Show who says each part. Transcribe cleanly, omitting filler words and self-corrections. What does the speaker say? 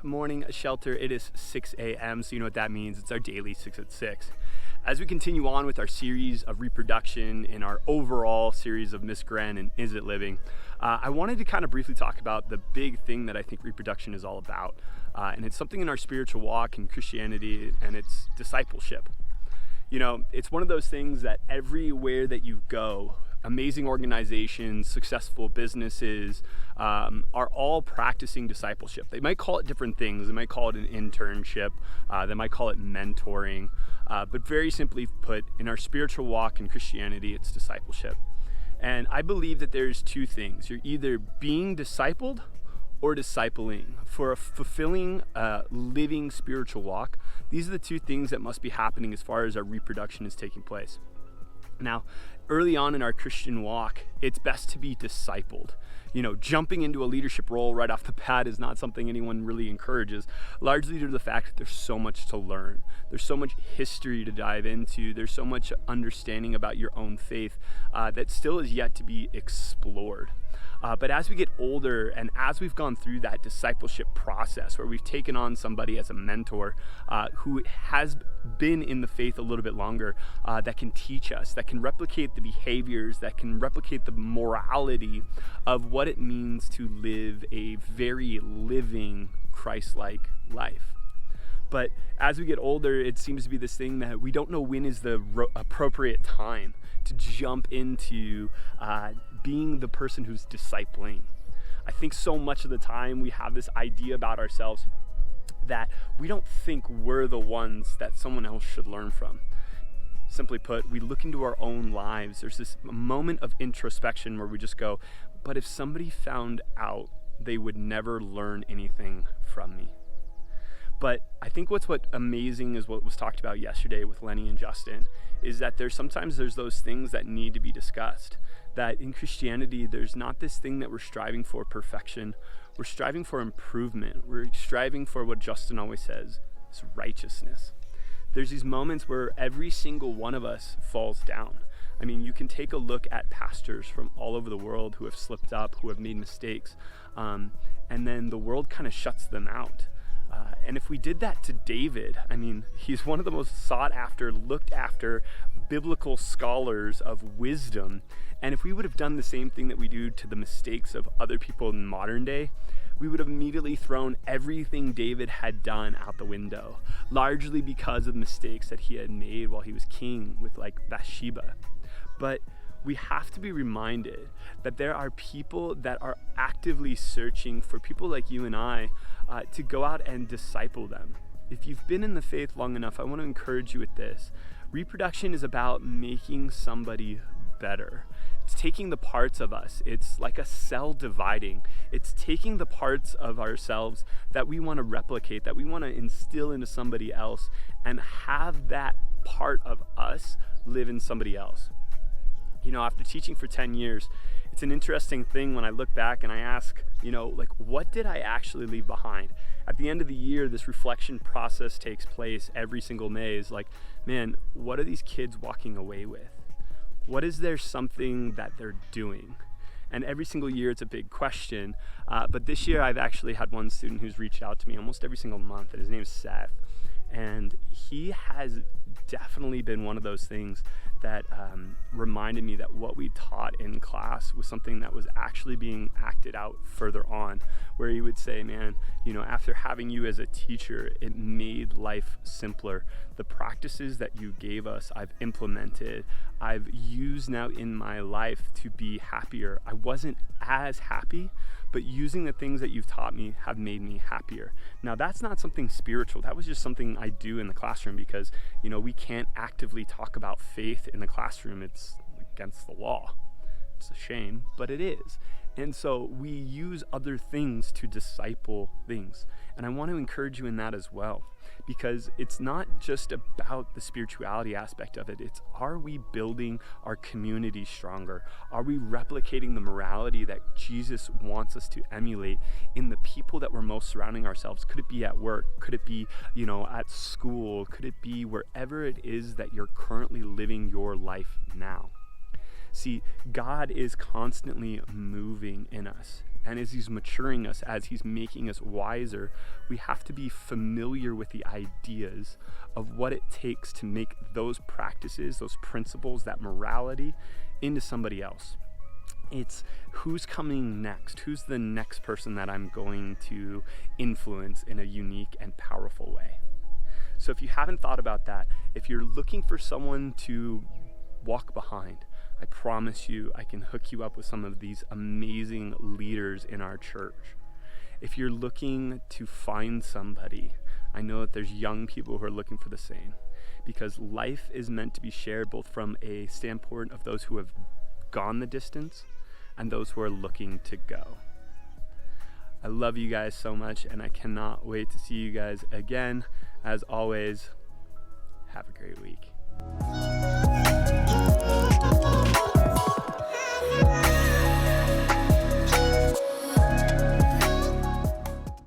Speaker 1: Good morning, Shelter. It is 6 a.m., so you know what that means. It's our daily 6 at 6. As we continue on with our series of reproduction in our overall series of Miss Gren and Is It Living, I wanted to kind of briefly talk about the big thing that I think reproduction is all about. And it's something in our spiritual walk in Christianity, and it's discipleship. You know, it's one of those things that everywhere that you go, amazing organizations, successful businesses are all practicing discipleship. They might call it different things. They might call it an internship. They might call it mentoring. But very simply put, in our spiritual walk in Christianity, it's discipleship. And I believe that there's two things. You're either being discipled or discipling. For a fulfilling, living spiritual walk, these are the two things that must be happening as far as our reproduction is taking place. Now, early on in our Christian walk, it's best to be discipled. You know, jumping into a leadership role right off the bat is not something anyone really encourages, largely due to the fact that there's so much to learn. There's so much history to dive into. There's so much understanding about your own faith that still is yet to be explored. But as we get older and as we've gone through that discipleship process where we've taken on somebody as a mentor who has been in the faith a little bit longer, that can teach us, that can replicate the behaviors, that can replicate the morality of what it means to live a very living Christ-like life. But as we get older, it seems to be this thing that we don't know when is the appropriate time to jump into being the person who's discipling. I think so much of the time we have this idea about ourselves that we don't think we're the ones that someone else should learn from. Simply put, we look into our own lives. There's this moment of introspection where we just go, but if somebody found out, they would never learn anything from me. But I think what's amazing is what was talked about yesterday with Lenny and Justin, is that there's those things that need to be discussed. That in Christianity, there's not this thing that we're striving for perfection. We're striving for improvement. We're striving for what Justin always says, is righteousness. There's these moments where every single one of us falls down. I mean, you can take a look at pastors from all over the world who have slipped up, who have made mistakes, and then the world kind of shuts them out. And if we did that to David, I mean, he's one of the most sought after, looked after biblical scholars of wisdom. And if we would have done the same thing that we do to the mistakes of other people in modern day, we would have immediately thrown everything David had done out the window, largely because of the mistakes that he had made while he was king with like Bathsheba. But we have to be reminded that there are people that are actively searching for people like you and I to go out and disciple them. If you've been in the faith long enough, I want to encourage you with this. Reproduction is about making somebody better. It's taking the parts of us. It's like a cell dividing. It's taking the parts of ourselves that we want to replicate, that we want to instill into somebody else, and have that part of us live in somebody else. You know, after teaching for 10 years, it's an interesting thing when I look back and I ask, you know, like, what did I actually leave behind? At the end of the year, this reflection process takes place every single May. Is like, man, what are these kids walking away with? What is there something that they're doing? And every single year it's a big question. But this year I've actually had one student who's reached out to me almost every single month, and his name is Seth. And he has definitely been one of those things that reminded me that what we taught in class was something that was actually being acted out further on, where he would say, man, you know, after having you as a teacher, it made life simpler. The practices that you gave us, I've implemented. I've used now in my life to be happier. I wasn't as happy, but using the things that you've taught me have made me happier. Now, that's not something spiritual. That was just something I do in the classroom because, you know, we can't actively talk about faith in the classroom. It's against the law. It's a shame, but it is. And so we use other things to disciple things. And I want to encourage you in that as well, because it's not just about the spirituality aspect of it. It's, are we building our community stronger? Are we replicating the morality that Jesus wants us to emulate in the people that we're most surrounding ourselves? Could it be at work? Could it be, you know, at school? Could it be wherever it is that you're currently living your life now? See, God is constantly moving in us. And as he's maturing us, as he's making us wiser, we have to be familiar with the ideas of what it takes to make those practices, those principles, that morality into somebody else. It's who's coming next, who's the next person that I'm going to influence in a unique and powerful way. So if you haven't thought about that, if you're looking for someone to walk behind, I promise you I can hook you up with some of these amazing leaders in our church. If you're looking to find somebody, I know that there's young people who are looking for the same, because life is meant to be shared both from a standpoint of those who have gone the distance and those who are looking to go. I love you guys so much, and I cannot wait to see you guys again. As always, have a great week.